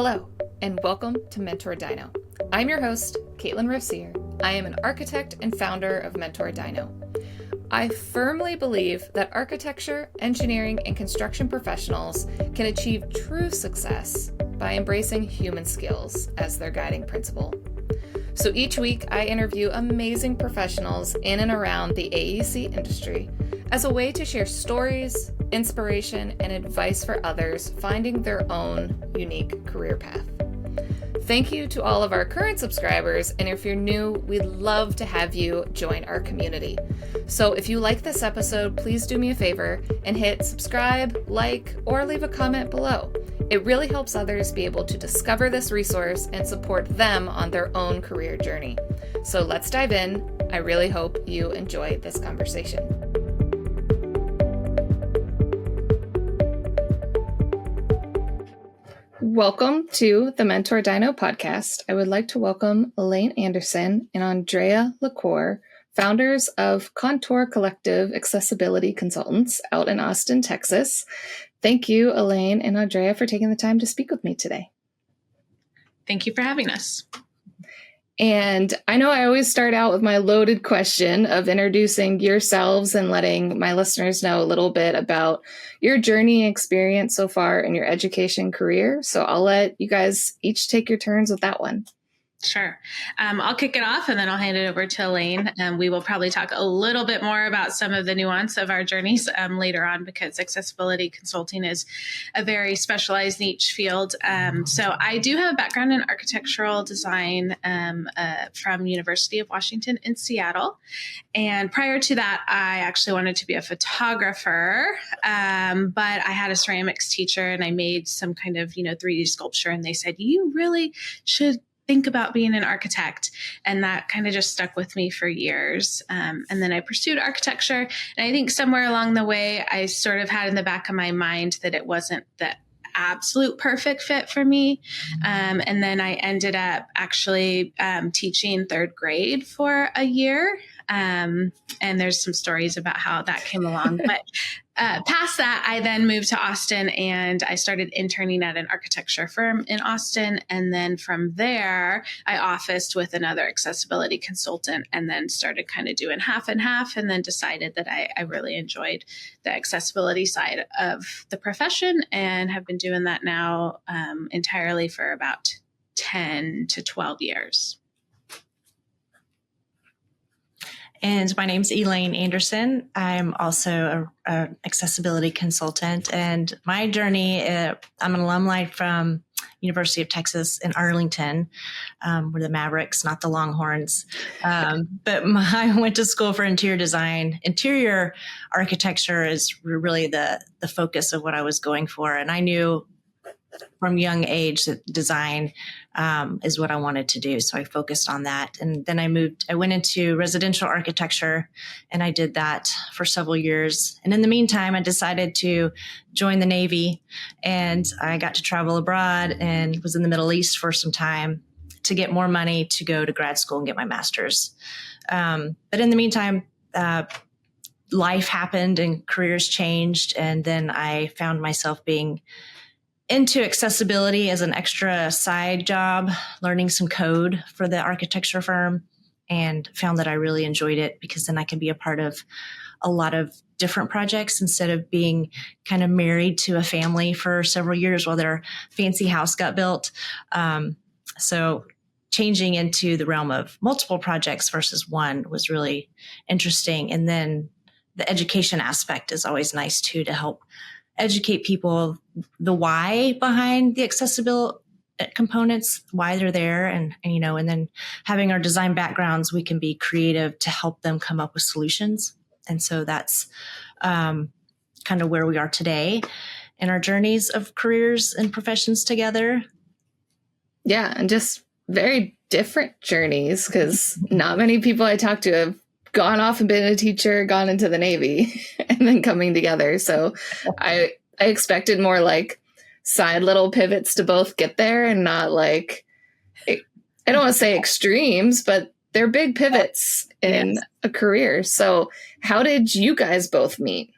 Hello, and welcome to mentorDINO. I'm your host, Katelyn Rossier. I am an architect and founder of mentorDINO. I firmly believe that architecture, engineering, and construction professionals can achieve true success by embracing human skills as their guiding principle. So each week, I interview amazing professionals in and around the AEC industry as a way to share stories, inspiration, and advice for others finding their own unique career path. Thank you to all of our current subscribers, and if you're new, we'd love to have you join our community. So if you like this episode, please do me a favor and hit subscribe, like, or leave a comment below. It really helps others be able to discover this resource and support them on their own career journey. So let's dive in. I really hope you enjoy this conversation. Welcome to the mentorDINO podcast. I would like to welcome Elaine Anderson and Andrea Lacour, founders of Contour Collective Accessibility Consultants out in Austin, Texas. Thank you, Elaine and Andrea, for taking the time to speak with me today. Thank you for having us. And I know I always start out with my loaded question of introducing yourselves and letting my listeners know a little bit about your journey and experience so far in your education career. So I'll let you guys each take your turns with that one. Sure. I'll kick it off and then I'll hand it over to Elaine. We will probably talk a little bit more about some of the nuance of our journeys later on, because accessibility consulting is a very specialized niche field. So I do have a background in architectural design from University of Washington in Seattle. And prior to that, I actually wanted to be a photographer, but I had a ceramics teacher and I made some kind of, 3D sculpture. And they said, you really should think about being an architect. And that kind of just stuck with me for years. And then I pursued architecture. And I think somewhere along the way, I sort of had in the back of my mind that it wasn't the absolute perfect fit for me. And then I ended up actually teaching third grade for a year. And there's some stories about how that came along. But past that, I then moved to Austin and I started interning at an architecture firm in Austin. And then from there, I officed with another accessibility consultant and then started kind of doing half and half, and then decided that I really enjoyed the accessibility side of the profession and have been doing that now entirely for about 10 to 12 years. And my name's Elaine Anderson. I'm also an accessibility consultant. And my journey, I'm an alumni from University of Texas in Arlington. We're the Mavericks, not the Longhorns. But I went to school for interior design. Interior architecture is really the focus of what I was going for. And I knew from young age that design is what I wanted to do. So I focused on that. And then I went into residential architecture and I did that for several years. And in the meantime, I decided to join the Navy and I got to travel abroad and was in the Middle East for some time to get more money to go to grad school and get my master's. But in the meantime, life happened and careers changed. And then I found myself being into accessibility as an extra side job, learning some code for the architecture firm, and found that I really enjoyed it because then I can be a part of a lot of different projects instead of being kind of married to a family for several years while their fancy house got built. So changing into the realm of multiple projects versus one was really interesting. And then the education aspect is always nice too, to help educate people the why behind the accessible components, why they're there. And then having our design backgrounds, we can be creative to help them come up with solutions. And so that's kind of where we are today in our journeys of careers and professions together. Yeah. And just very different journeys, because not many people I talk to have gone off and been a teacher, gone into the Navy, and then coming together. So I expected more like side little pivots to both get there, and not like, I don't want to say extremes, but they're big pivots in a career. So how did you guys both meet?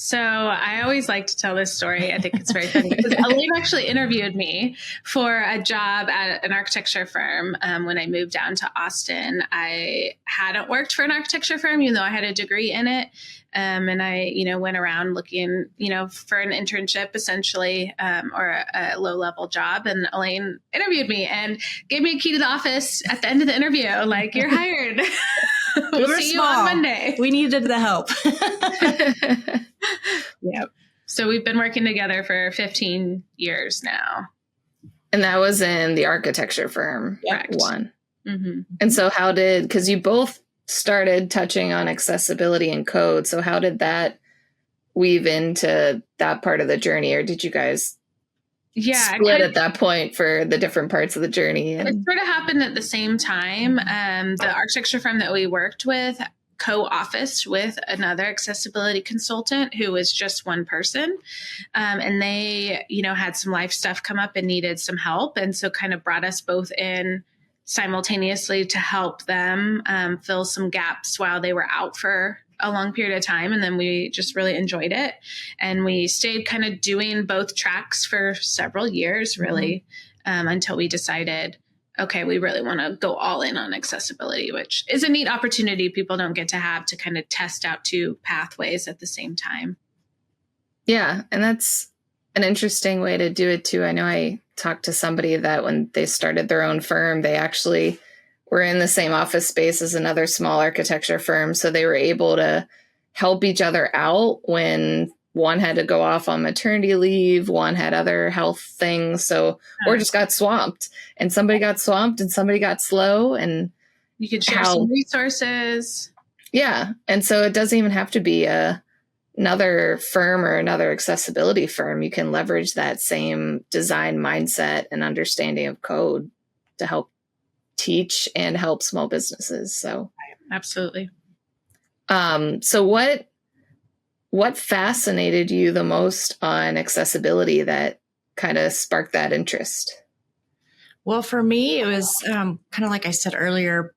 So I always like to tell this story. I think it's very funny because Elaine actually interviewed me for a job at an architecture firm when I moved down to Austin. I hadn't worked for an architecture firm, even though I had a degree in it. And I, went around looking, for an internship essentially, or a low-level job. And Elaine interviewed me and gave me a key to the office at the end of the interview. Like, you're hired. We'll see you on Monday. We needed the help. Yep. So we've been working together for 15 years now. And that was in the architecture firm. Correct. One. Mm-hmm. And so because you both started touching on accessibility and code, so how did that weave into that part of the journey? Or did you guys split at that point for the different parts of the journey? It sort of happened at the same time. The architecture firm that we worked with co-officed with another accessibility consultant who was just one person. And they, had some life stuff come up and needed some help. And so kind of brought us both in simultaneously to help them fill some gaps while they were out for a long period of time. And then we just really enjoyed it. And we stayed kind of doing both tracks for several years, really, until we decided, okay, we really want to go all in on accessibility, which is a neat opportunity people don't get to have to kind of test out two pathways at the same time. Yeah. And that's an interesting way to do it too. I know I talked to somebody that when they started their own firm, they actually were in the same office space as another small architecture firm. So they were able to help each other out when one had to go off on maternity leave, one had other health things, or just got swamped. And somebody got swamped and somebody got slow. And you could share some resources. Yeah. And so it doesn't even have to be another firm or another accessibility firm. You can leverage that same design mindset and understanding of code to help teach and help small businesses. So absolutely. So what fascinated you the most on accessibility that kind of sparked that interest? Well, for me, it was kind of like I said earlier,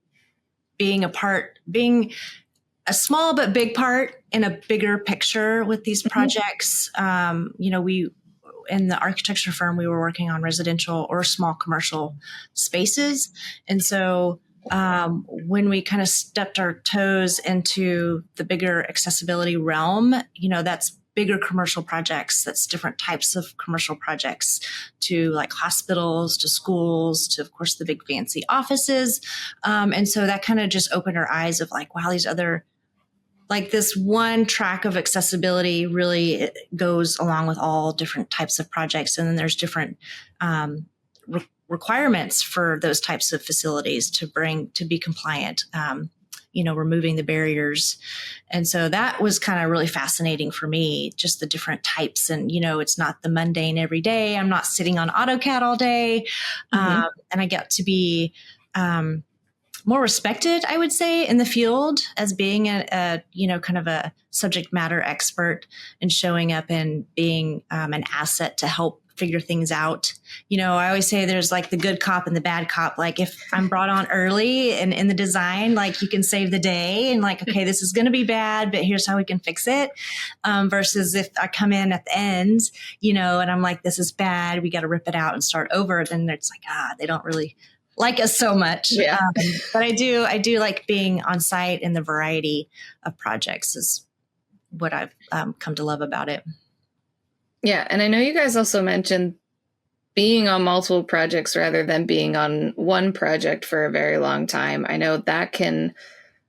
being a small but big part in a bigger picture with these projects. We in the architecture firm, we were working on residential or small commercial spaces. And so when we kind of stepped our toes into the bigger accessibility realm, that's bigger commercial projects. That's different types of commercial projects to like hospitals, to schools, to, of course, the big fancy offices. And so that kind of just opened our eyes of like, wow, these other, like this one track of accessibility really goes along with all different types of projects. And then there's different requirements for those types of facilities to be compliant, removing the barriers. And so that was kind of really fascinating for me, just the different types. And, it's not the mundane every day. I'm not sitting on AutoCAD all day. And I get to be more respected, I would say, in the field as being a kind of a subject matter expert and showing up and being an asset to help figure things out. I always say there's like the good cop and the bad cop. Like if I'm brought on early and in the design, like you can save the day and like, okay, this is going to be bad, but here's how we can fix it. Versus if I come in at the end, and I'm like, this is bad, we got to rip it out and start over. Then it's like, they don't really like us so much. Yeah. But I do like being on site in the variety of projects is what I've come to love about it. Yeah. And I know you guys also mentioned being on multiple projects rather than being on one project for a very long time. I know that can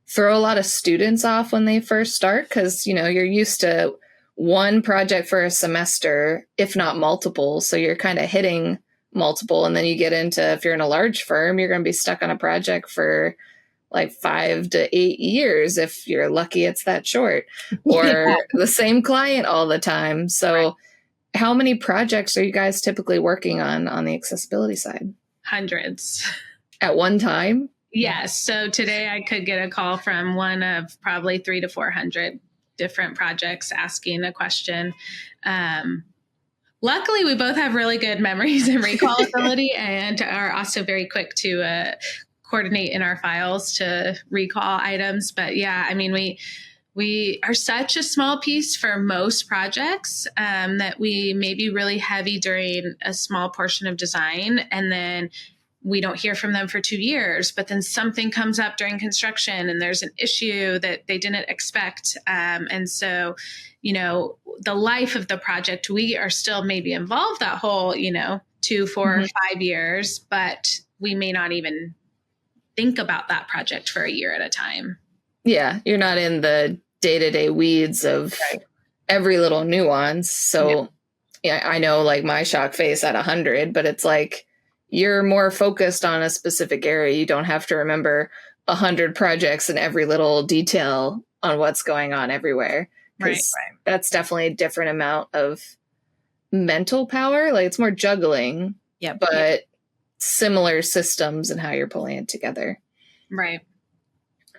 throw a lot of students off when they first start because, you're used to one project for a semester, if not multiple. So you're kind of hitting multiple. And then you get into, if you're in a large firm, you're going to be stuck on a project for like 5 to 8 years. If you're lucky, it's that short, or the same client all the time. So how many projects are you guys typically working on the accessibility side? Hundreds. At one time? Yes. So today I could get a call from one of probably 300 to 400 different projects asking a question. Luckily, we both have really good memories and recall ability and are also very quick to coordinate in our files to recall items. But yeah, I mean, we are such a small piece for most projects that we may be really heavy during a small portion of design, and then we don't hear from them for 2 years, but then something comes up during construction and there's an issue that they didn't expect. And so, the life of the project, we are still maybe involved that whole, 2, 4, 5 years, but we may not even think about that project for a year at a time. Yeah, you're not in the day-to-day weeds of every little nuance. So yeah, I know like my shock face at 100, but it's like you're more focused on a specific area. You don't have to remember 100 projects and every little detail on what's going on everywhere. Right. That's definitely a different amount of mental power. Like it's more juggling, but similar systems and how you're pulling it together. Right.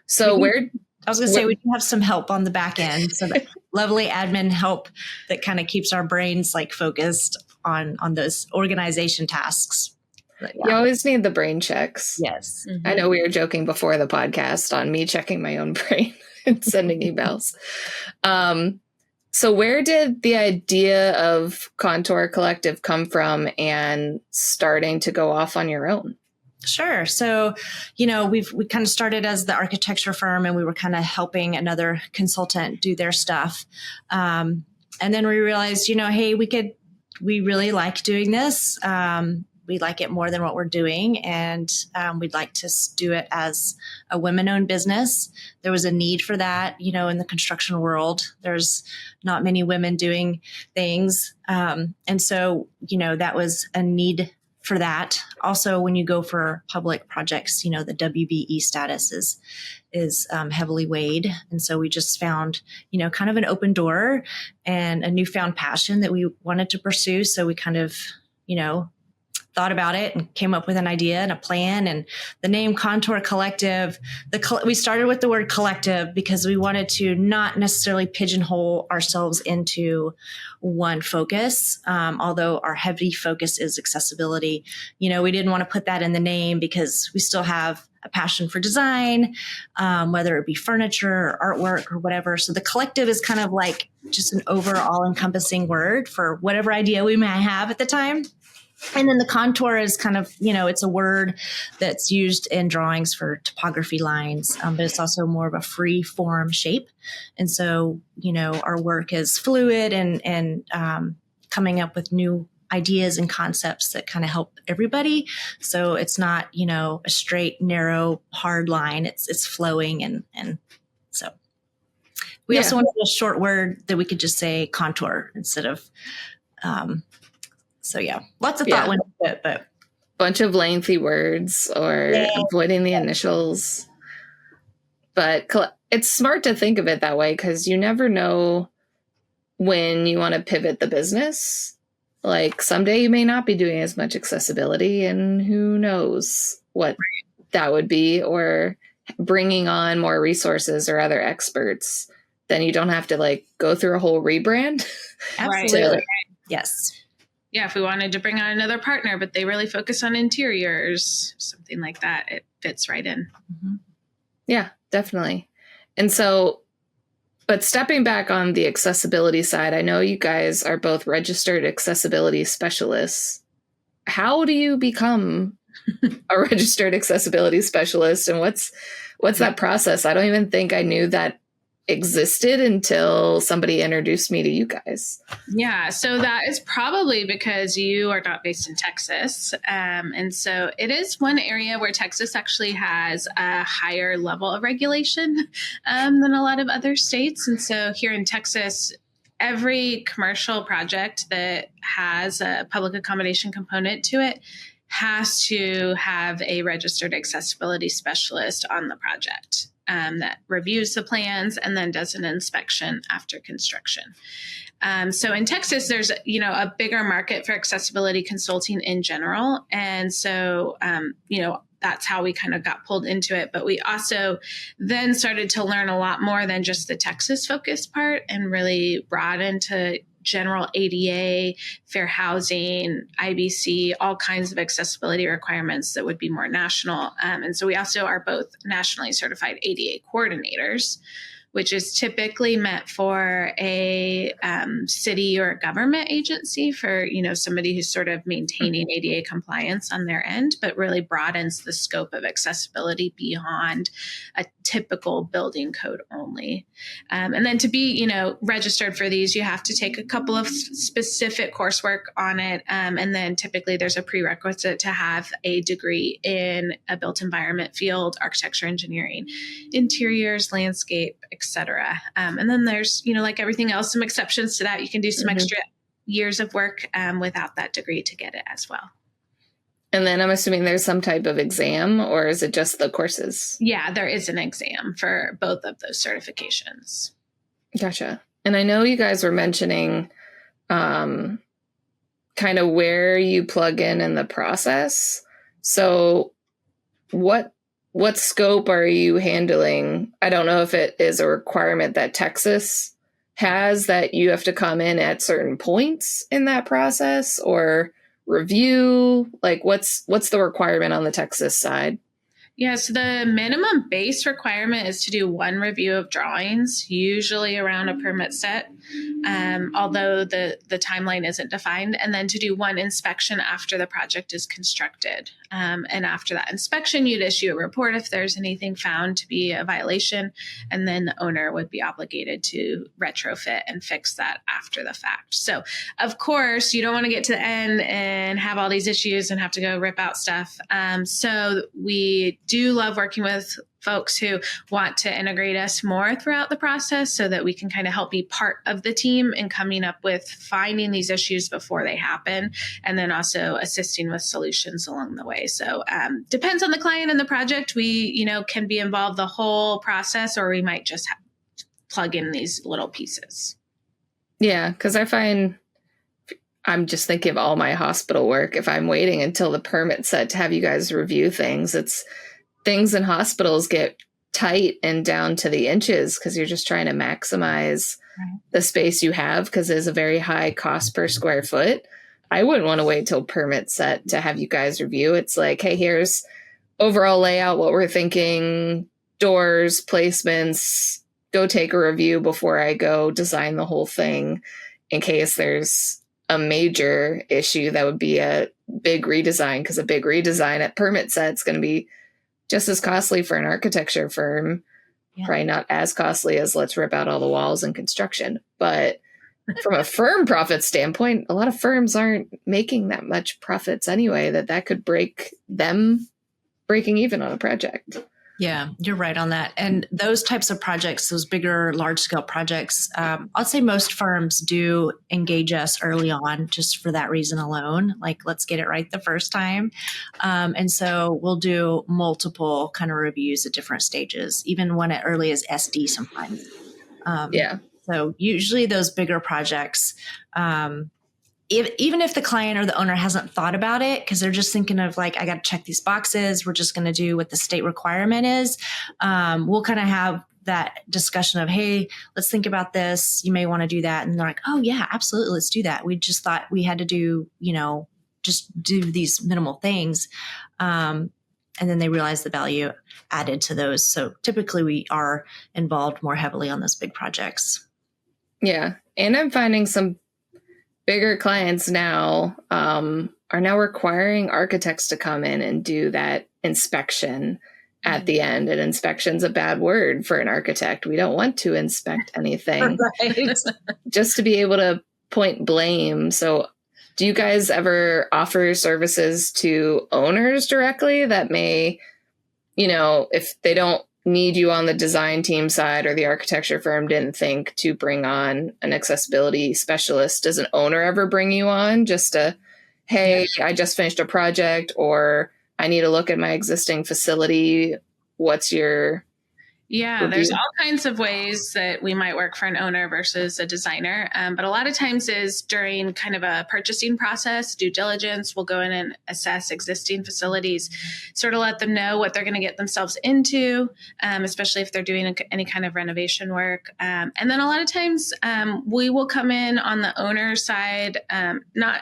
So I was going to say, we do have some help on the back end. So that lovely admin help that kind of keeps our brains like focused on those organization tasks. But, you always need the brain checks. Yes. I know we were joking before the podcast on me checking my own brain and sending emails. So where did the idea of Contour Collective come from and starting to go off on your own? Sure. So, we kind of started as the architecture firm, and we were kind of helping another consultant do their stuff. And then we realized, hey, we really like doing this. We like it more than what we're doing. And we'd like to do it as a women-owned business. There was a need for that, in the construction world. There's not many women doing things. And so, that was a need for that. Also, when you go for public projects, the WBE status is heavily weighed. And so we just found, kind of an open door and a newfound passion that we wanted to pursue. So we kind of, thought about it and came up with an idea and a plan. And the name Contour Collective, we started with the word collective because we wanted to not necessarily pigeonhole ourselves into one focus. Although our heavy focus is accessibility, we didn't want to put that in the name because we still have a passion for design, whether it be furniture or artwork or whatever. So the collective is kind of like just an overall encompassing word for whatever idea we might have at the time. And then the contour is kind of, it's a word that's used in drawings for topography lines, but it's also more of a free form shape. And so, our work is fluid and coming up with new ideas and concepts that kind of help everybody. So it's not, a straight, narrow, hard line. It's flowing. And so we also wanted a short word that we could just say contour instead of, so lots of thought went into it, but bunch of lengthy words or avoiding the initials. But it's smart to think of it that way because you never know when you want to pivot the business. Like someday you may not be doing as much accessibility, and who knows what that would be, or bringing on more resources or other experts. Then you don't have to like go through a whole rebrand. Absolutely. Yes. Yeah, if we wanted to bring on another partner, but they really focus on interiors, something like that, it fits right in. Mm-hmm. Yeah, definitely. And so, but stepping back on the accessibility side, I know you guys are both registered accessibility specialists. How do you become a registered accessibility specialist, and what's that process? I don't even think I knew that existed until somebody introduced me to you guys. Yeah, so that is probably because you are not based in Texas. And so it is one area where Texas actually has a higher level of regulation than a lot of other states. And so here in Texas, every commercial project that has a public accommodation component to it has to have a registered accessibility specialist on the project. That reviews the plans and then does an inspection after construction. So in Texas, there's, a bigger market for accessibility consulting in general. And so, that's how we kind of got pulled into it. But we also then started to learn a lot more than just the Texas focused part and really broadened to general ADA, fair housing, IBC, all kinds of accessibility requirements that would be more national. And so we also are both nationally certified ADA coordinators, which is typically meant for a city or government agency for, somebody who's sort of maintaining ADA compliance on their end, but really broadens the scope of accessibility beyond a typical building code only. And then to be, registered for these, you have to take a couple of specific coursework on it. And then typically there's a prerequisite to have a degree in a built environment field, architecture, engineering, interiors, landscape, etc. And then there's, like everything else, some exceptions to that. You can do some extra years of work without that degree to get it as well. And then I'm assuming there's some type of exam, or is it just the courses? Yeah, there is an exam for both of those certifications. Gotcha. And I know you guys were mentioning kind of where you plug in the process. So what scope are you handling? I don't know if it is a requirement that Texas has that you have to come in at certain points in that process or review. Like what's the requirement on the Texas side? Yeah, so the minimum base requirement is to do one review of drawings, usually around a permit set, although the timeline isn't defined, and then to do one inspection after the project is constructed. And after that inspection, you'd issue a report if there's anything found to be a violation, and then the owner would be obligated to retrofit and fix that after the fact. So, of course, you don't want to get to the end and have all these issues and have to go rip out stuff. So we do love working with folks who want to integrate us more throughout the process so that we can kind of help be part of the team in coming up with finding these issues before they happen, and then also assisting with solutions along the way. So depends on the client and the project. We, can be involved the whole process, or we might just plug in these little pieces. Yeah, because I find I'm just thinking of all my hospital work. If I'm waiting until the permit's set to have you guys review things, things in hospitals get tight and down to the inches because you're just trying to maximize the space you have because there's a very high cost per square foot. I wouldn't want to wait till permit's set to have you guys review. It's like, hey, here's overall layout, what we're thinking, doors, placements, go take a review before I go design the whole thing in case there's a major issue that would be a big redesign, because a big redesign at permit set's going to be just as costly for an architecture firm, probably not as costly as let's rip out all the walls in construction. But from a firm profit standpoint, a lot of firms aren't making that much profits anyway, that could break them breaking even on a project. Yeah, you're right on that. And those types of projects, those bigger, large scale projects, I'd say most firms do engage us early on just for that reason alone. Like, let's get it right the first time. And so we'll do multiple kind of reviews at different stages, even one as early as SD sometimes. So usually those bigger projects, even if the client or the owner hasn't thought about it, because they're just thinking of like, I got to check these boxes, we're just going to do what the state requirement is. We'll kind of have that discussion of, hey, let's think about this. You may want to do that. And they're like, oh yeah, absolutely. Let's do that. We just thought we had to do, just do these minimal things. And then they realize the value added to those. So typically we are involved more heavily on those big projects. Yeah. And I'm finding some bigger clients now are now requiring architects to come in and do that inspection at the end. And inspection's a bad word for an architect. We don't want to inspect anything. Right. Just to be able to point blame. So do you guys ever offer services to owners directly that may, if they don't need you on the design team side, or the architecture firm didn't think to bring on an accessibility specialist, does an owner ever bring you on just to, hey, I just finished a project, or I need to look at my existing facility. What's your review? There's all kinds of ways that we might work for an owner versus a designer. But a lot of times is during kind of a purchasing process, due diligence, we'll go in and assess existing facilities, sort of let them know what they're going to get themselves into, especially if they're doing any kind of renovation work. And then a lot of times we will come in on the owner side, not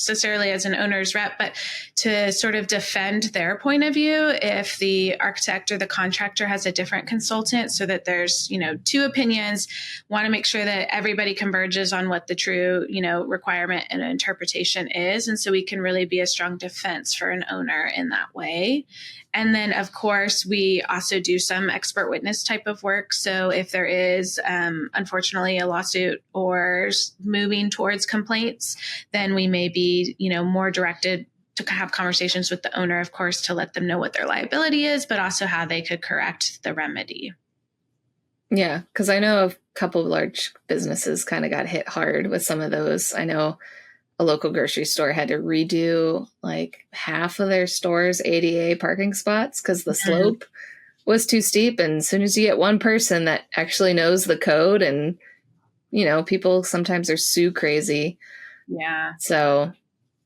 necessarily as an owner's rep, but to sort of defend their point of view if the architect or the contractor has a different consultant, so that there's, two opinions. Want to make sure that everybody converges on what the true, requirement and interpretation is. And so we can really be a strong defense for an owner in that way. And then, of course, we also do some expert witness type of work. So if there is, unfortunately, a lawsuit or moving towards complaints, then we may be, more directed to have conversations with the owner, of course, to let them know what their liability is, but also how they could correct the remedy. Yeah, because I know a couple of large businesses kind of got hit hard with some of those. I know a local grocery store had to redo like half of their store's ADA parking spots because the slope was too steep. And as soon as you get one person that actually knows the code, and, people sometimes are sue crazy. Yeah. So,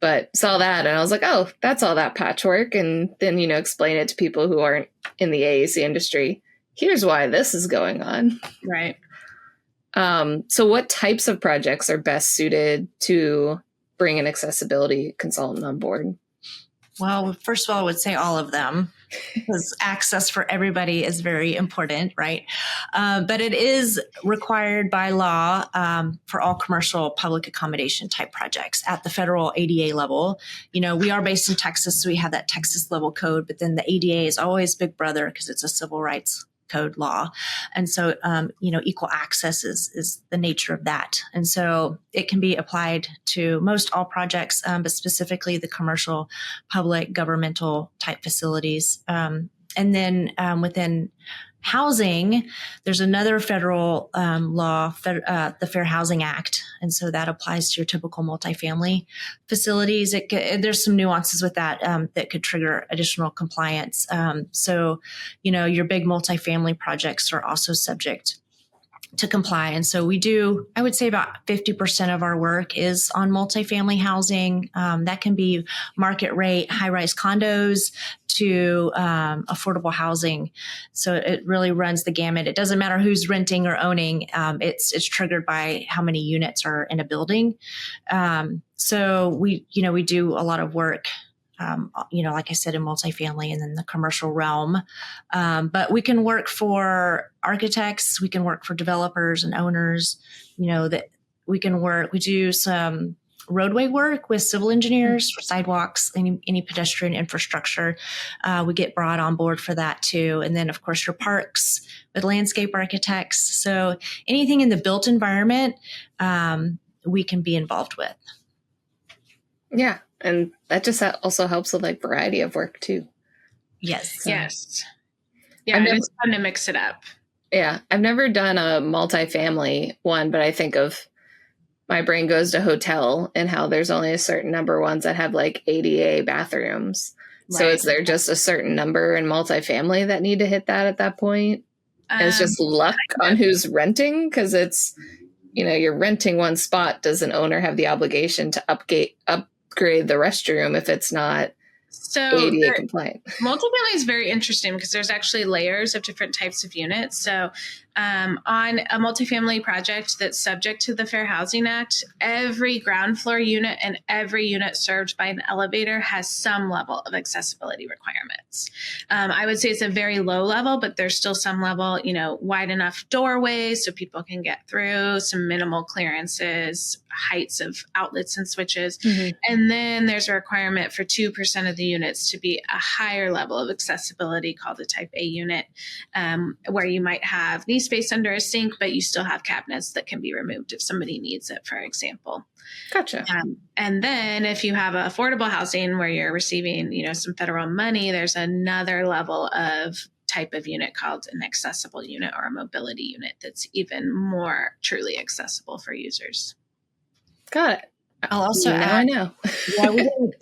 but saw that and I was like, oh, that's all that patchwork. And then, explain it to people who aren't in the AAC industry. Here's why this is going on. Right. So what types of projects are best suited to bring an accessibility consultant on board? Well, first of all, I would say all of them, because access for everybody is very important, right? But it is required by law for all commercial public accommodation type projects at the federal ADA level. We are based in Texas, so we have that Texas level code, but then the ADA is always big brother because it's a civil rights code law. And so, equal access is the nature of that. And so it can be applied to most all projects, but specifically the commercial, public, governmental type facilities. And then within housing, there's another federal law, the Fair Housing Act. And so that applies to your typical multifamily facilities. There's some nuances with that that could trigger additional compliance. So, your big multifamily projects are also subject to comply. And so I would say about 50% of our work is on multifamily housing. That can be market rate, high-rise condos to affordable housing. So it really runs the gamut. It doesn't matter who's renting or owning. It's triggered by how many units are in a building. So we do a lot of work, like I said, in multifamily and then the commercial realm. But we can work for architects, we can work for developers and owners, that we do some roadway work with civil engineers for sidewalks, any pedestrian infrastructure. We get brought on board for that too. And then of course your parks with landscape architects. So anything in the built environment, we can be involved with. Yeah. And that just also helps with like variety of work too. Yes. So. Yes. Yeah. It's fun to mix it up. Yeah. I've never done a multifamily one, but I think of my brain goes to hotel and how there's only a certain number of ones that have like ADA bathrooms. Right. So is there just a certain number in multifamily that need to hit that at that point? And it's just luck on who's renting, because it's, you're renting one spot. Does an owner have the obligation to upgrade the restroom if it's not ADA compliant? Multifamily is very interesting because there's actually layers of different types of units. So on a multifamily project that's subject to the Fair Housing Act, every ground floor unit and every unit served by an elevator has some level of accessibility requirements. I would say it's a very low level, but there's still some level, wide enough doorways so people can get through, some minimal clearances, heights of outlets and switches. Mm-hmm. And then there's a requirement for 2% of the units to be a higher level of accessibility called a type A unit, where you might have knee space under a sink, but you still have cabinets that can be removed if somebody needs it, for example. Gotcha. And then if you have affordable housing where you're receiving, some federal money, there's another level of type of unit called an accessible unit or a mobility unit that's even more truly accessible for users. Got it. I'll also add, I know. Yeah,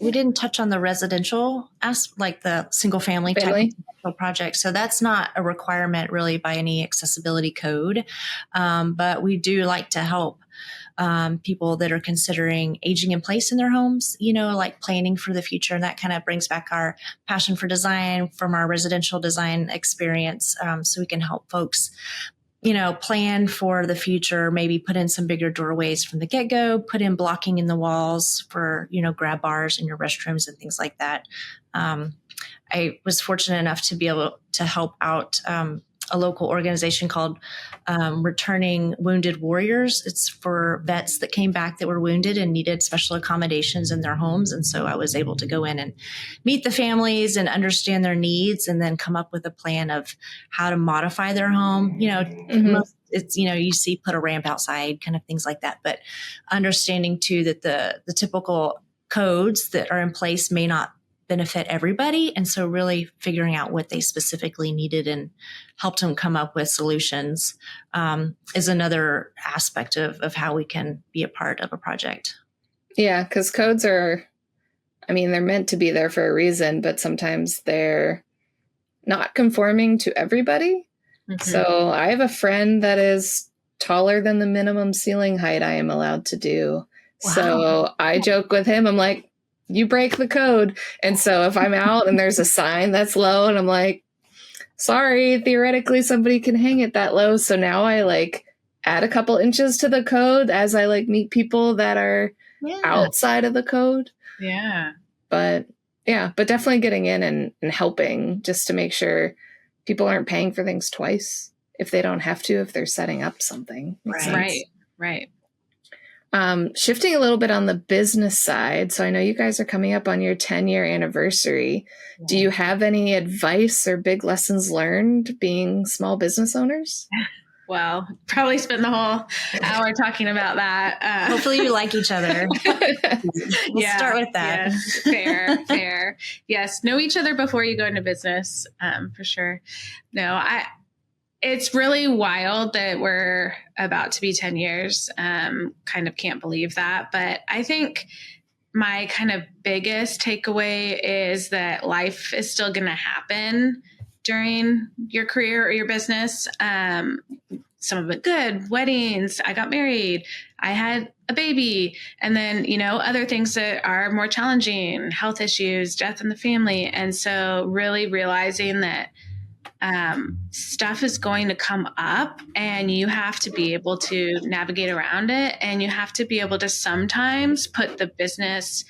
we didn't touch on the residential like the single family type of project. So that's not a requirement really by any accessibility code. But we do like to help people that are considering aging in place in their homes, like planning for the future. And that kind of brings back our passion for design from our residential design experience. So we can help folks plan for the future, maybe put in some bigger doorways from the get-go, put in blocking in the walls for, grab bars in your restrooms and things like that. I was fortunate enough to be able to help out a local organization called Returning Wounded Warriors. It's for vets that came back that were wounded and needed special accommodations in their homes. And so I was able to go in and meet the families and understand their needs and then come up with a plan of how to modify their home. It's, you see put a ramp outside, kind of things like that. But understanding too that the typical codes that are in place may not benefit everybody. And so really figuring out what they specifically needed and helped them come up with solutions is another aspect of how we can be a part of a project. Yeah, because codes they're meant to be there for a reason, but sometimes they're not conforming to everybody. Mm-hmm. So I have a friend that is taller than the minimum ceiling height I am allowed to do. Wow. So I joke with him. I'm like, you break the code. And so if I'm out and there's a sign that's low and I'm like, sorry, theoretically somebody can hang it that low. So now I add a couple inches to the code as I meet people that are outside of the code. Yeah. But definitely getting in and helping just to make sure people aren't paying for things twice if they don't have to, if they're setting up something. Right. Shifting a little bit on the business side. So I know you guys are coming up on your 10-year anniversary. Yeah. Do you have any advice or big lessons learned being small business owners? Well, probably spend the whole hour talking about that. Hopefully you like each other. We'll start with that. Yes, fair. Yes. Know each other before you go into business, for sure. No, it's really wild that we're about to be 10 years. Kind of can't believe that. But I think my kind of biggest takeaway is that life is still going to happen during your career or your business. Some of it good, weddings, I got married, I had a baby, and then, other things that are more challenging, health issues, death in the family. And so really realizing that stuff is going to come up and you have to be able to navigate around it. And you have to be able to sometimes put the business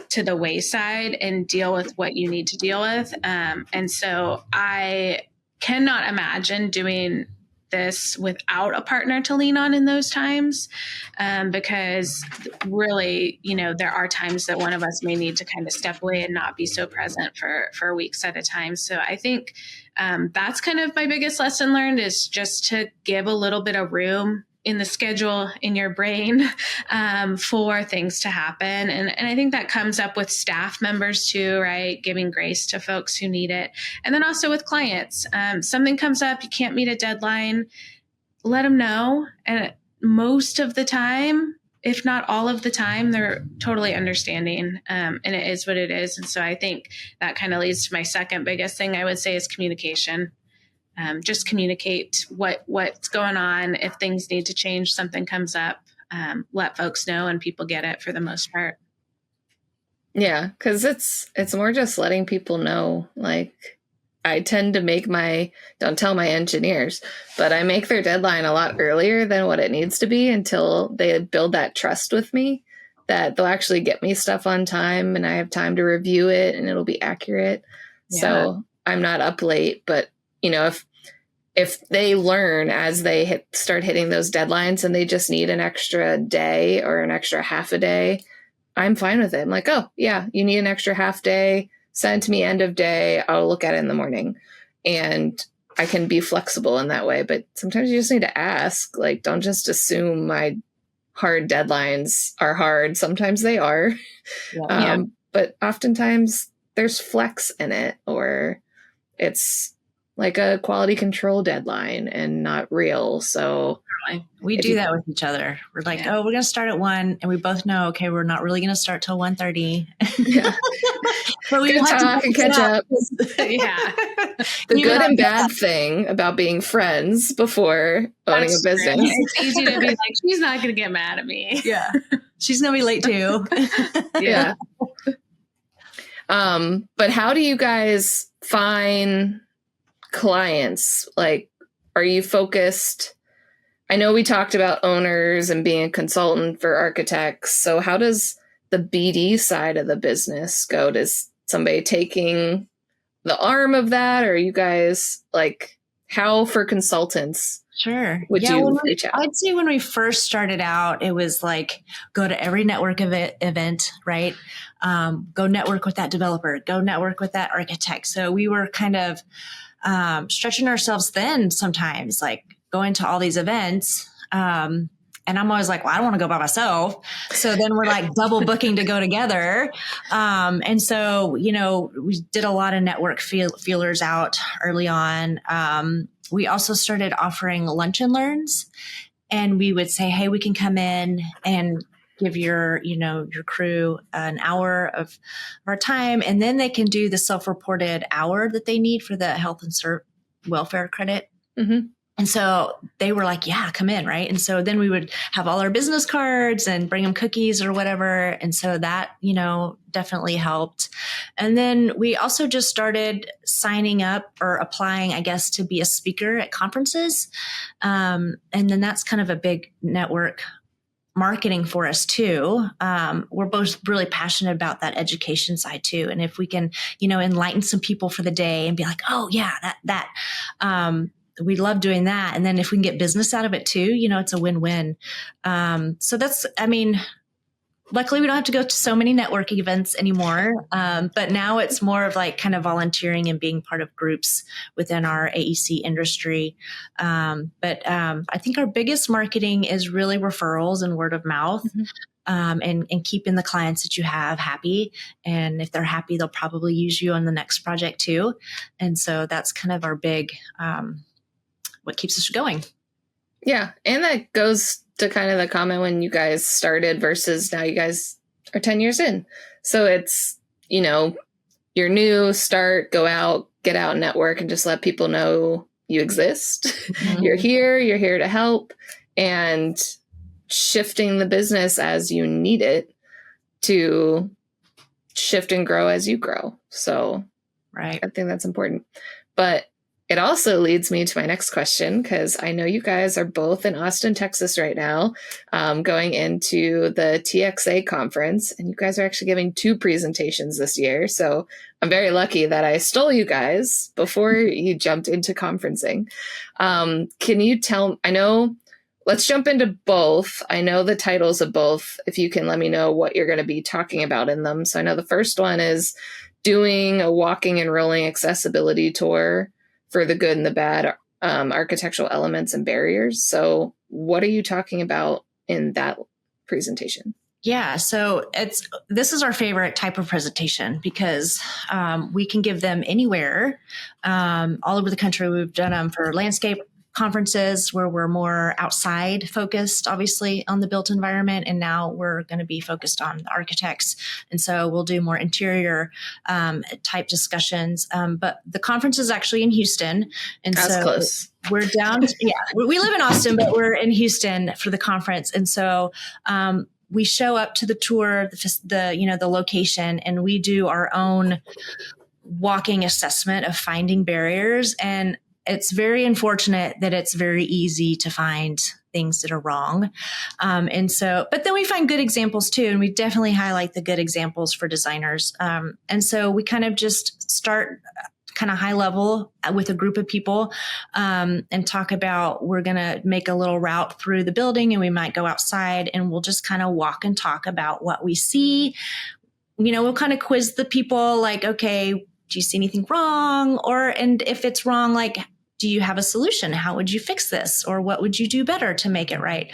to the wayside and deal with what you need to deal with. And so I cannot imagine doing this without a partner to lean on in those times, because really, there are times that one of us may need to kind of step away and not be so present for weeks at a time. So I think that's kind of my biggest lesson learned, is just to give a little bit of room in the schedule, in your brain, for things to happen. And I think that comes up with staff members too, right? Giving grace to folks who need it. And then also with clients, something comes up, you can't meet a deadline, let them know. And most of the time, if not all of the time, they're totally understanding. And it is what it is. And so I think that kind of leads to my second biggest thing I would say is communication. Just communicate what's going on. If things need to change, something comes up, let folks know, and people get it for the most part. Yeah, because it's more just letting people know. I tend to don't tell my engineers, but I make their deadline a lot earlier than what it needs to be until they build that trust with me that they'll actually get me stuff on time and I have time to review it and it'll be accurate. Yeah. So I'm not up late, but if they learn as they start hitting those deadlines and they just need an extra day or an extra half a day, I'm fine with it. I'm like, oh yeah, you need an extra half day, send it to me end of day. I'll look at it in the morning. And I can be flexible in that way. But sometimes you just need to ask, don't just assume my hard deadlines are hard. Sometimes they are. Yeah. But oftentimes there's flex in it, or it's like a quality control deadline and not real. So we do that with each other. We're like, we're going to start at 1, and we both know, okay, we're not really going to start till 1:30. Yeah. But we have talk and catch up. Yeah. The good and bad thing about being friends before owning a business. It's easy to be like, she's not going to get mad at me. Yeah. She's going to be late too. Yeah. But how do you guys find clients? are you focused? I know we talked about owners and being a consultant for architects. So how does the BD side of the business go? Does somebody taking the arm of that, or are you guys like, how for consultants Sure. would Yeah, you reach out? I'd say when we first started out, it was like go to every network event, right? Go network with that developer, go network with that architect. So we were kind of stretching ourselves thin sometimes, like going to all these events. And I'm always like, well, I don't want to go by myself. So then we're like double booking to go together. And so, we did a lot of network feelers out early on. We also started offering lunch and learns, and we would say, hey, we can come in and give your crew an hour of our time. And then they can do the self-reported hour that they need for the health and welfare credit. Mm-hmm. And so they were like, yeah, come in. Right. And so then we would have all our business cards and bring them cookies or whatever. And so that, definitely helped. And then we also just started signing up or applying, I guess, to be a speaker at conferences. And then that's kind of a big network marketing for us too. We're both really passionate about that education side too. And if we can, enlighten some people for the day and be like, oh yeah, that, we love doing that. And then if we can get business out of it too, it's a win-win. So that's, luckily we don't have to go to so many networking events anymore. But now it's more of like kind of volunteering and being part of groups within our AEC industry. But I think our biggest marketing is really referrals and word of mouth. Mm-hmm. And keeping the clients that you have happy. And if they're happy, they'll probably use you on the next project too. And so that's kind of our big, what keeps us going. Yeah. And that goes to kind of the comment when you guys started versus now you guys are 10 years in. So it's, you're new, start, go out, get out, network, and just let people know you exist. Mm-hmm. You're here to help, and shifting the business as you need it to shift and grow as you grow. So right. I think that's important. But it also leads me to my next question, because I know you guys are both in Austin, Texas right now, going into the TXA Conference, and you guys are actually giving 2 presentations this year. So I'm very lucky that I stole you guys before you jumped into conferencing. Can you let's jump into both. I know the titles of both, if you can let me know what you're going to be talking about in them. So I know the first one is doing a walking and rolling accessibility tour for the good and the bad architectural elements and barriers. So what are you talking about in that presentation? Yeah, so this is our favorite type of presentation because we can give them anywhere, all over the country. We've done them for landscape conferences where we're more outside focused, obviously, on the built environment. And now we're going to be focused on the architects. And so we'll do more interior type discussions. But the conference is actually in Houston. And that's so close. We're down. We live in Austin, but we're in Houston for the conference. And so we show up to the tour, the location, and we do our own walking assessment of finding barriers. And it's very unfortunate that it's very easy to find things that are wrong. But then we find good examples too. And we definitely highlight the good examples for designers. And so we kind of just start kind of high level with a group of people and talk about, we're going to make a little route through the building, and we might go outside and we'll just kind of walk and talk about what we see. We'll kind of quiz the people like, okay, do you see anything wrong? And if it's wrong, like, do you have a solution? How would you fix this? Or what would you do better to make it right?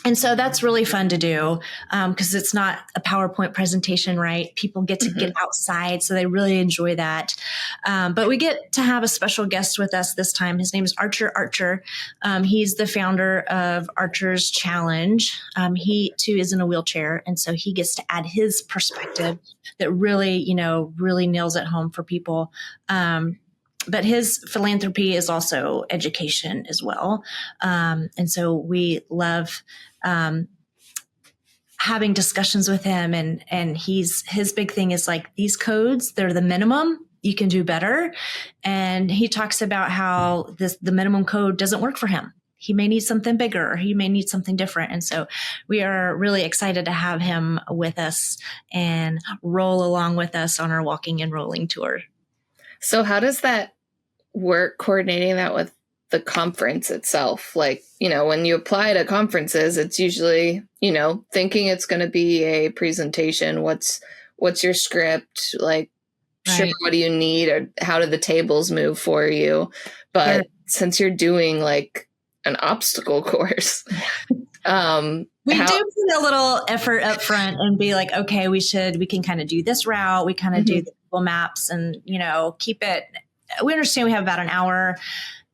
And so that's really fun to do because it's not a PowerPoint presentation, right? People get to get outside, so they really enjoy that. But we get to have a special guest with us this time. His name is Archer. He's the founder of Archer's Challenge. He too is in a wheelchair, and so he gets to add his perspective that really nails it home for people. But his philanthropy is also education as well. And so we love having discussions with him. And his big thing is like, these codes, they're the minimum, you can do better. And he talks about how the minimum code doesn't work for him. He may need something bigger, or he may need something different. And so we are really excited to have him with us and roll along with us on our walking and rolling tour. So how does that work, coordinating that with the conference itself? Like, when you apply to conferences, it's usually, thinking it's going to be a presentation. What's your script? Like, sure, what do you need? Or how do the tables move for you? But since you're doing like an obstacle course, we do put a little effort up front and be like, okay, we can kind of do this route. We kind of do the Google Maps and, keep it. We understand we have about an hour,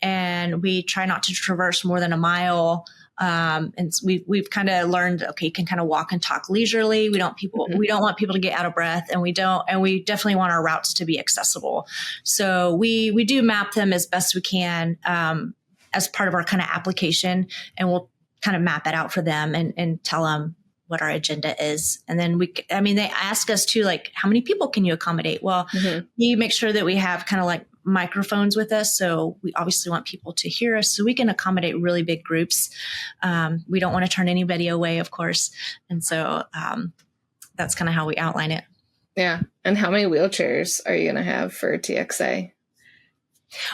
and we try not to traverse more than a mile. And we've kind of learned, okay, you can kind of walk and talk leisurely. We don't want people to get out of breath, and we definitely want our routes to be accessible. So we do map them as best we can, as part of our kind of application, and we'll kind of map that out for them and tell them what our agenda is. And then they ask us too, like, how many people can you accommodate? Well, we make sure that we have kind of like microphones with us. So we obviously want people to hear us so we can accommodate really big groups. We don't want to turn anybody away, of course. And so that's kind of how we outline it. Yeah. And how many wheelchairs are you going to have for TXA?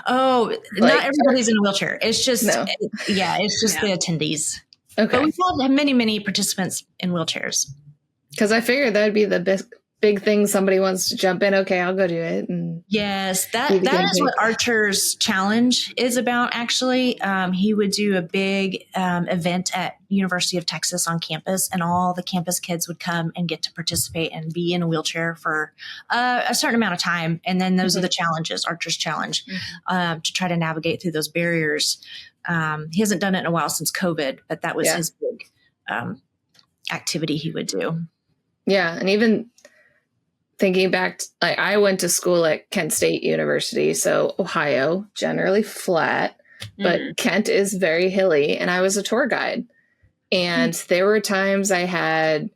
Oh, not everybody's in a wheelchair. It's just, it's just the attendees. Okay. But we've had many, many participants in wheelchairs. Because I figured that'd be the big thing. Somebody wants to jump in. Okay, I'll go do it. And yes, that is what Archer's challenge is about, actually. He would do a big event at University of Texas on campus, and all the campus kids would come and get to participate and be in a wheelchair for a certain amount of time. And then those are the challenges, Archer's challenge, to try to navigate through those barriers. He hasn't done it in a while since COVID, but that was his big activity he would do. Yeah. And even thinking back, I went to school at Kent State University, so Ohio, generally flat, but Kent is very hilly, and I was a tour guide. And there were times I had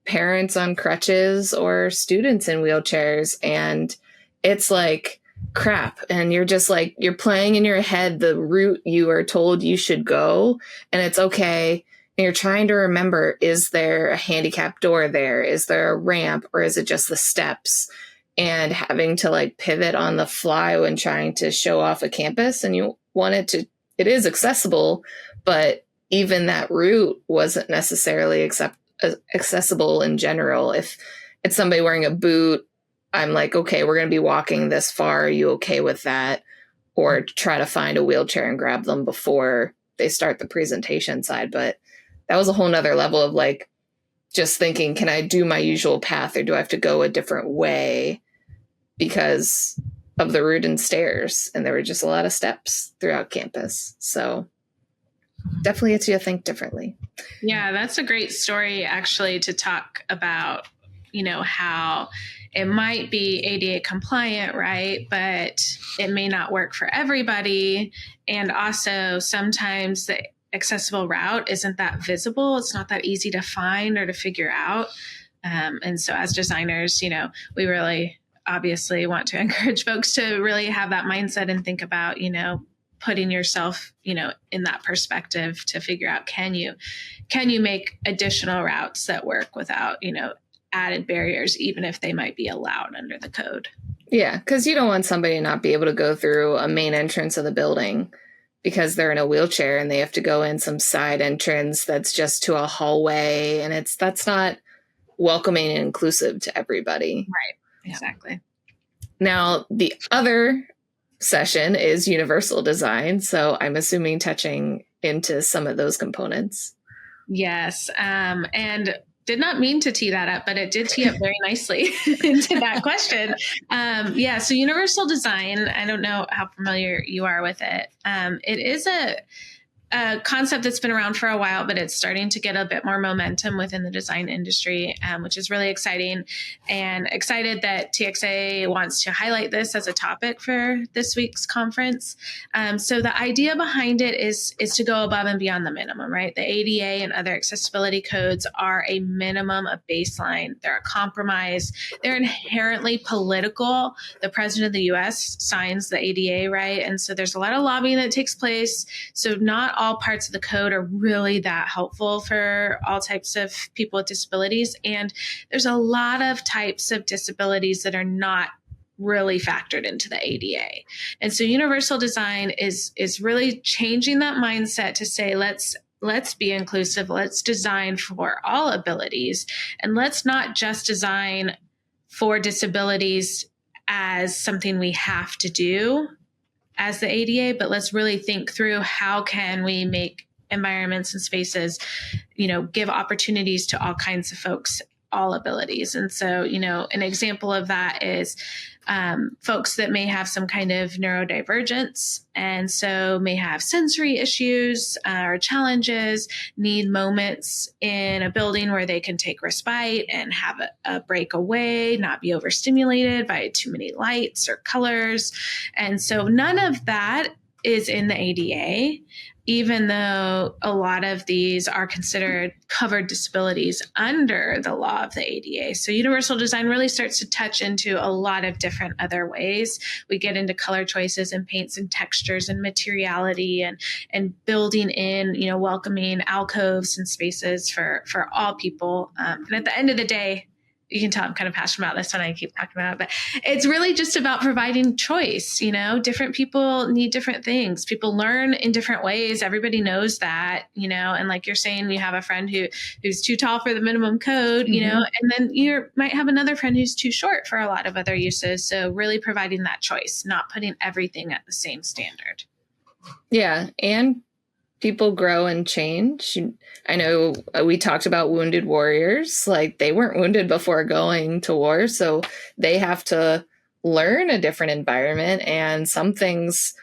parents on crutches or students in wheelchairs, and it's like crap. And you're just like, you're playing in your head the route you are told you should go, and it's okay. And you're trying to remember, is there a handicap door there? Is there a ramp, or is it just the steps? And having to like pivot on the fly when trying to show off a campus, and you want it is accessible, but even that route wasn't necessarily accessible in general. If it's somebody wearing a boot, I'm like, okay, we're going to be walking this far. Are you okay with that? Or try to find a wheelchair and grab them before they start the presentation side. But that was a whole nother level of like, just thinking, can I do my usual path, or do I have to go a different way because of the route and stairs? And there were just a lot of steps throughout campus. So definitely gets you to think differently. Yeah, that's a great story, actually, to talk about, how it might be ADA compliant, right? But it may not work for everybody. And also sometimes the accessible route isn't that visible. It's not that easy to find or to figure out. And so as designers, we really obviously want to encourage folks to really have that mindset and think about, putting yourself, in that perspective to figure out, can you make additional routes that work without, added barriers, even if they might be allowed under the code. Yeah, because you don't want somebody to not be able to go through a main entrance of the building because they're in a wheelchair and they have to go in some side entrance that's just to a hallway, and that's not welcoming and inclusive to everybody. Right, exactly. Now, the other session is universal design, so I'm assuming touching into some of those components. Yes, and did not mean to tee that up, but it did tee up very nicely into that question. So universal design, I don't know how familiar you are with it. It is a concept that's been around for a while, but it's starting to get a bit more momentum within the design industry, which is really exciting, and excited that TXA wants to highlight this as a topic for this week's conference. So the idea behind it is to go above and beyond the minimum, right? The ADA and other accessibility codes are a minimum, a baseline. They're a compromise. They're inherently political. The president of the US signs the ADA, right? And so there's a lot of lobbying that takes place. So not all parts of the code are really that helpful for all types of people with disabilities. And there's a lot of types of disabilities that are not really factored into the ADA. And so universal design is really changing that mindset to say, let's be inclusive. Let's design for all abilities. And let's not just design for disabilities as something we have to do as the ADA, but let's really think through how can we make environments and spaces, give opportunities to all kinds of folks, all abilities. And so, an example of that is folks that may have some kind of neurodivergence and so may have sensory issues or challenges, need moments in a building where they can take respite and have a break away, not be overstimulated by too many lights or colors. And so none of that is in the ADA, even though a lot of these are considered covered disabilities under the law of the ADA. So universal design really starts to touch into a lot of different other ways. We get into color choices and paints and textures and materiality and building in, welcoming alcoves and spaces for all people. And at the end of the day, you can tell I'm kind of passionate about this when I keep talking about it, but it's really just about providing choice. Different people need different things. People learn in different ways. Everybody knows that, and like you're saying, you have a friend who's too tall for the minimum code, and then you might have another friend who's too short for a lot of other uses. So really providing that choice, not putting everything at the same standard. Yeah. And people grow and change. I know we talked about wounded warriors, like they weren't wounded before going to war. So they have to learn a different environment. And some things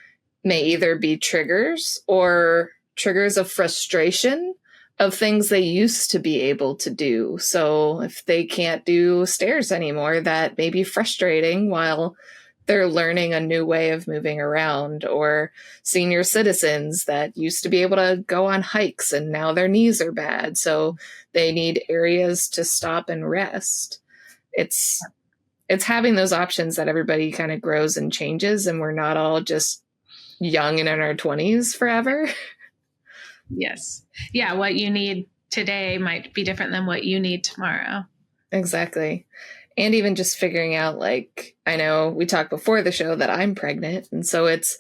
may either be triggers or triggers of frustration of things they used to be able to do. So if they can't do stairs anymore, that may be frustrating while they're learning a new way of moving around, or senior citizens that used to be able to go on hikes and now their knees are bad. So they need areas to stop and rest. It's having those options that everybody kind of grows and changes, and we're not all just young and in our 20s forever. Yes. Yeah. What you need today might be different than what you need tomorrow. Exactly. And even just figuring out, like, I know we talked before the show that I'm pregnant. And so it's,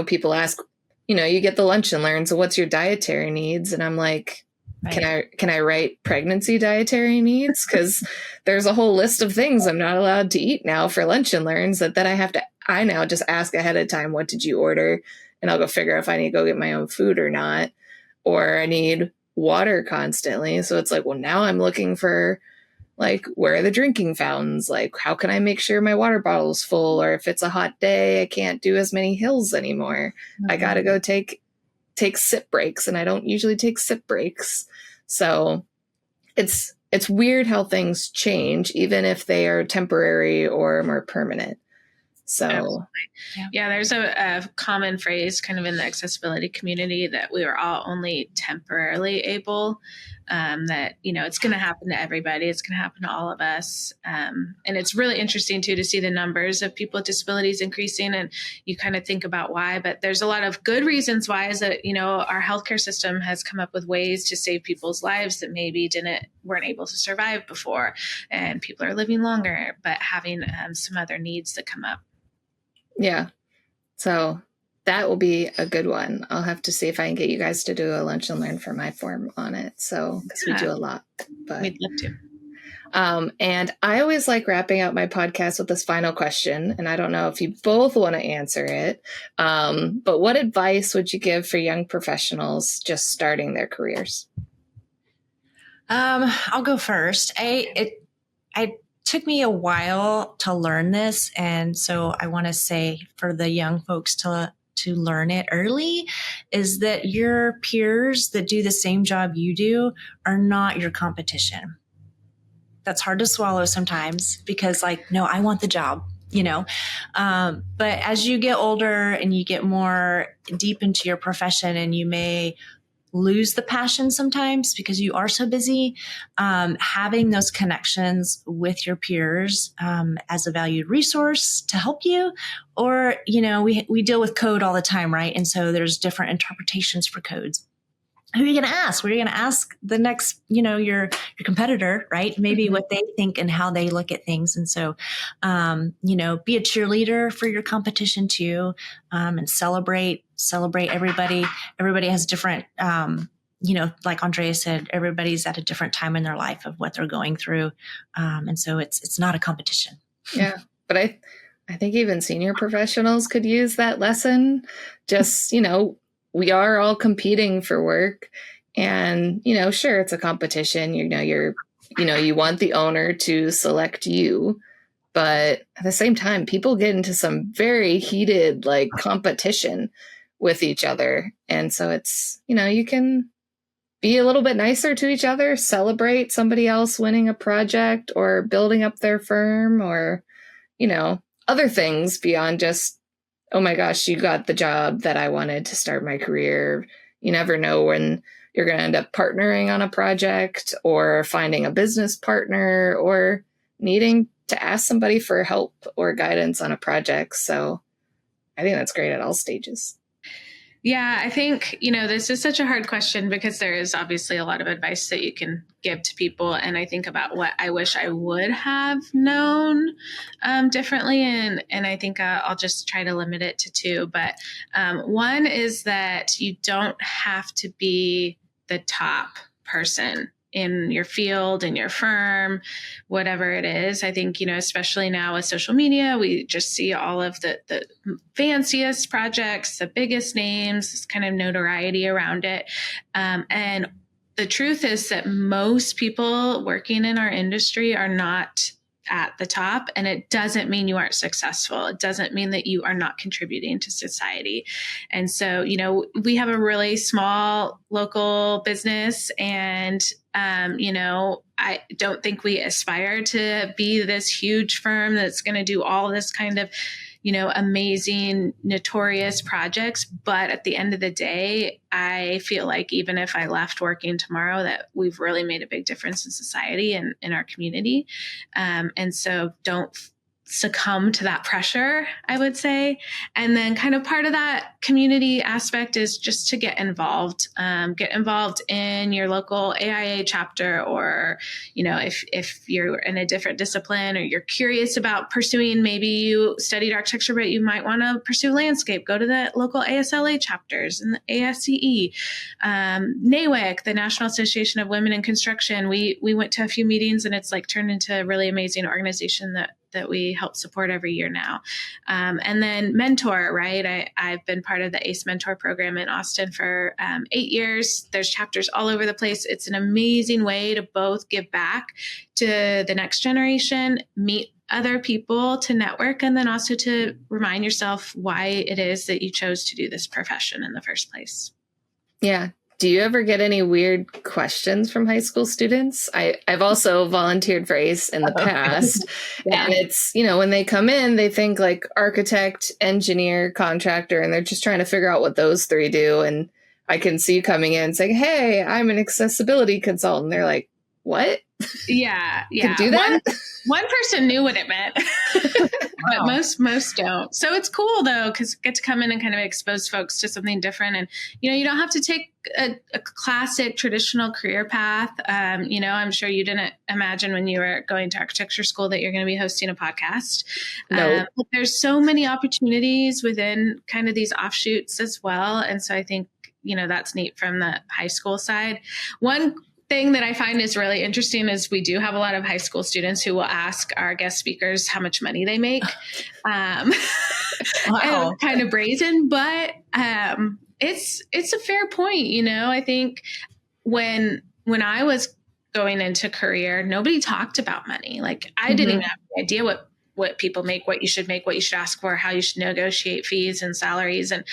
people ask, you get the lunch and learn. So what's your dietary needs? And I'm like, right. Can I write pregnancy dietary needs? Because there's a whole list of things I'm not allowed to eat now for lunch and learns that I now just ask ahead of time, what did you order? And I'll go figure out if I need to go get my own food or not, or I need water constantly. So it's like, well, now I'm looking for, like, where are the drinking fountains? Like, how can I make sure my water bottle's full? Or if it's a hot day, I can't do as many hills anymore. I got to go take sip breaks, and I don't usually take sip breaks. So it's weird how things change, even if they are temporary or more permanent. So, yeah, there's a common phrase kind of in the accessibility community that we are all only temporarily able, that, it's going to happen to everybody. It's going to happen to all of us. And it's really interesting too, to see the numbers of people with disabilities increasing, and you kind of think about why, but there's a lot of good reasons why, is that, our healthcare system has come up with ways to save people's lives that maybe weren't able to survive before. And people are living longer, but having some other needs that come up. Yeah. So that will be a good one. I'll have to see if I can get you guys to do a lunch and learn for my form on it. So, because we do a lot. But we'd love to. And I always like wrapping out my podcast with this final question. And I don't know if you both want to answer it. But what advice would you give for young professionals just starting their careers? I'll go first. It took me a while to learn this. And so I want to say for the young folks to to learn it early, is that your peers that do the same job you do are not your competition. That's hard to swallow sometimes because like, no, I want the job, but as you get older and you get more deep into your profession and you may lose the passion sometimes because you are so busy, having those connections with your peers as a valued resource to help you. Or, we deal with code all the time, right? And so there's different interpretations for codes. Who are you going to ask? What are you going to ask the next, your competitor, right? Maybe what they think and how they look at things. And so, be a cheerleader for your competition too, and celebrate everybody. Everybody has different, like Andrea said, everybody's at a different time in their life of what they're going through. And so it's not a competition. Yeah. But I think even senior professionals could use that lesson. Just, we are all competing for work, and, sure, it's a competition. You want the owner to select you, but at the same time, people get into some very heated competition with each other. And so it's, you can be a little bit nicer to each other, celebrate somebody else winning a project or building up their firm, or, other things beyond just, oh my gosh, you got the job that I wanted to start my career. You never know when you're going to end up partnering on a project or finding a business partner or needing to ask somebody for help or guidance on a project. So I think that's great at all stages. Yeah, I think, this is such a hard question because there is obviously a lot of advice that you can give to people. And I think about what I wish I would have known differently. And I think I'll just try to limit it to two. But one is that you don't have to be the top person in your field, in your firm, whatever it is. I think, especially now with social media, we just see all of the fanciest projects, the biggest names, this kind of notoriety around it. And the truth is that most people working in our industry are not at the top, and it doesn't mean you aren't successful. It doesn't mean that you are not contributing to society. And so, we have a really small local business, and I don't think we aspire to be this huge firm that's going to do all this kind of, amazing, notorious projects. But at the end of the day, I feel like even if I left working tomorrow, that we've really made a big difference in society and in our community. And so don't succumb to that pressure, I would say. And then kind of part of that community aspect is just to get involved in your local AIA chapter, or, if you're in a different discipline or you're curious about pursuing, maybe you studied architecture, but you might want to pursue landscape, go to the local ASLA chapters and the ASCE, NAWIC, the National Association of Women in Construction. We went to a few meetings, and it's turned into a really amazing organization that we help support every year now. And then Mentor, right? I've been part of the ACE Mentor program in Austin for 8 years. There's chapters all over the place. It's an amazing way to both give back to the next generation, meet other people, to network, and then also to remind yourself why it is that you chose to do this profession in the first place. Yeah. Do you ever get any weird questions from high school students? I've also volunteered for ACE in the past. Yeah. And it's, when they come in, they think architect, engineer, contractor, and they're just trying to figure out what those three do. And I can see you coming in saying, hey, I'm an accessibility consultant. They're like, what? Yeah. You do that? One person knew what it meant, but most don't. So it's cool though, because get to come in and kind of expose folks to something different. And, you don't have to take a classic traditional career path. I'm sure you didn't imagine when you were going to architecture school that you're going to be hosting a podcast. No. But there's so many opportunities within kind of these offshoots as well. And so I think, that's neat from the high school side. One thing that I find is really interesting is we do have a lot of high school students who will ask our guest speakers how much money they make. Wow. And kind of brazen, but it's a fair point. I think when I was going into career, nobody talked about money. I didn't even have any idea what what people make, what you should make, what you should ask for, how you should negotiate fees and salaries. And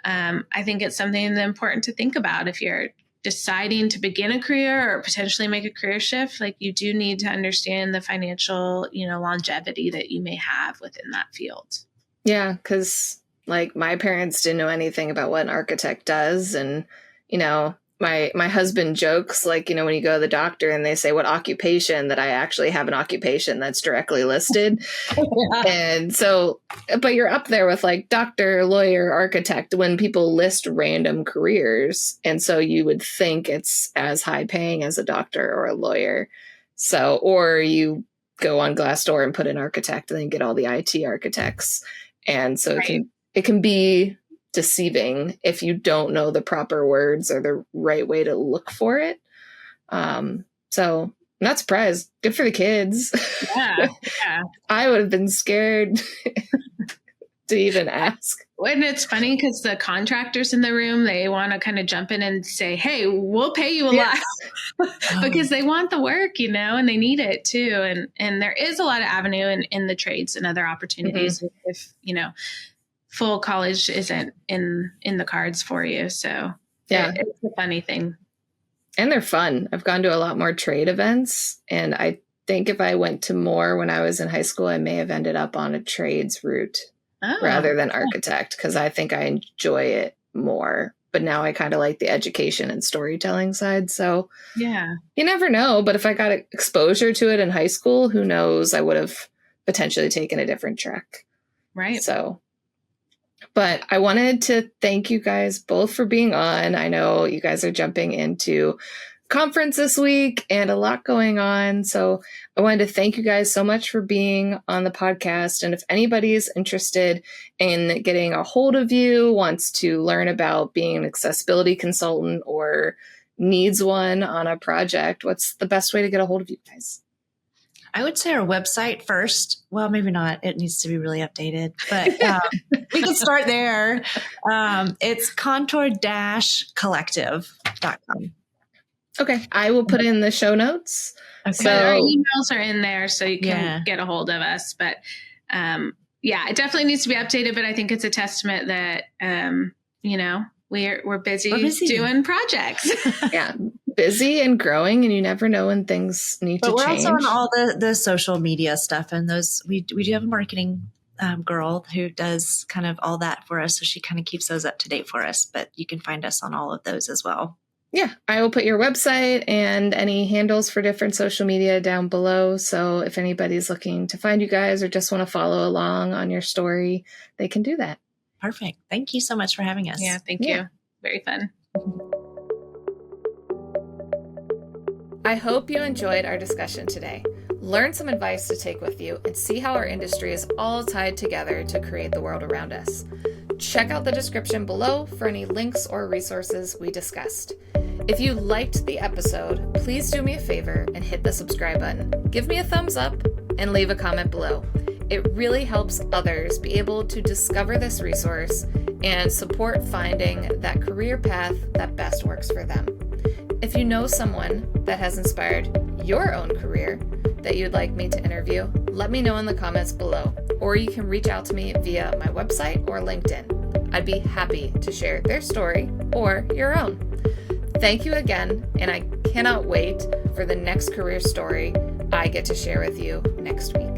I think it's something that's important to think about if you're deciding to begin a career or potentially make a career shift. Like, you do need to understand the financial, longevity that you may have within that field. Yeah, because like my parents didn't know anything about what an architect does. And, my husband jokes, like, when you go to the doctor and they say what occupation, that I actually have an occupation that's directly listed. Yeah. And so, but you're up there with like doctor, lawyer, architect when people list random careers. And so you would think it's as high paying as a doctor or a lawyer. So, or you go on Glassdoor and put an architect and then get all the IT architects. And so right. it can be deceiving if you don't know the proper words or the right way to look for it. So I'm not surprised. Good for the kids. Yeah. I would have been scared to even ask. And it's funny because the contractors in the room, they want to kind of jump in and say, hey, we'll pay you a lot because they want the work, and they need it too. And there is a lot of avenue in the trades and other opportunities if, full college isn't in the cards for you. So yeah, it's a funny thing. And they're fun. I've gone to a lot more trade events. And I think if I went to more when I was in high school, I may have ended up on a trades route rather than architect, because I think I enjoy it more. But now I kind of like the education and storytelling side. So yeah, you never know. But if I got exposure to it in high school, who knows? I would have potentially taken a different track. Right. So, but I wanted to thank you guys both for being on. I know you guys are jumping into conference this week and a lot going on. So I wanted to thank you guys so much for being on the podcast. And if anybody is interested in getting a hold of you, wants to learn about being an accessibility consultant or needs one on a project, what's the best way to get a hold of you guys? I would say our website first. Well, maybe not. It needs to be really updated, but we can start there. It's contour-collective.com. Okay. I will put in the show notes. Okay. So our emails are in there so you can get a hold of us. But it definitely needs to be updated. But I think it's a testament that, we're busy doing projeces. Yeah. Busy and growing, and you never know when things need to change. But we're also on all the social media stuff, and those we do have a marketing girl who does kind of all that for us, so she kind of keeps those up to date for us. But you can find us on all of those as well. Yeah, I will put your website and any handles for different social media down below. So if anybody's looking to find you guys or just want to follow along on your story, they can do that. Perfect. Thank you so much for having us. Yeah, thank you. Very fun. I hope you enjoyed our discussion today. Learn some advice to take with you and see how our industry is all tied together to create the world around us. Check out the description below for any links or resources we discussed. If you liked the episode, please do me a favor and hit the subscribe button. Give me a thumbs up and leave a comment below. It really helps others be able to discover this resource and support finding that career path that best works for them. If you know someone that has inspired your own career that you'd like me to interview, let me know in the comments below, or you can reach out to me via my website or LinkedIn. I'd be happy to share their story or your own. Thank you again, and I cannot wait for the next career story I get to share with you next week.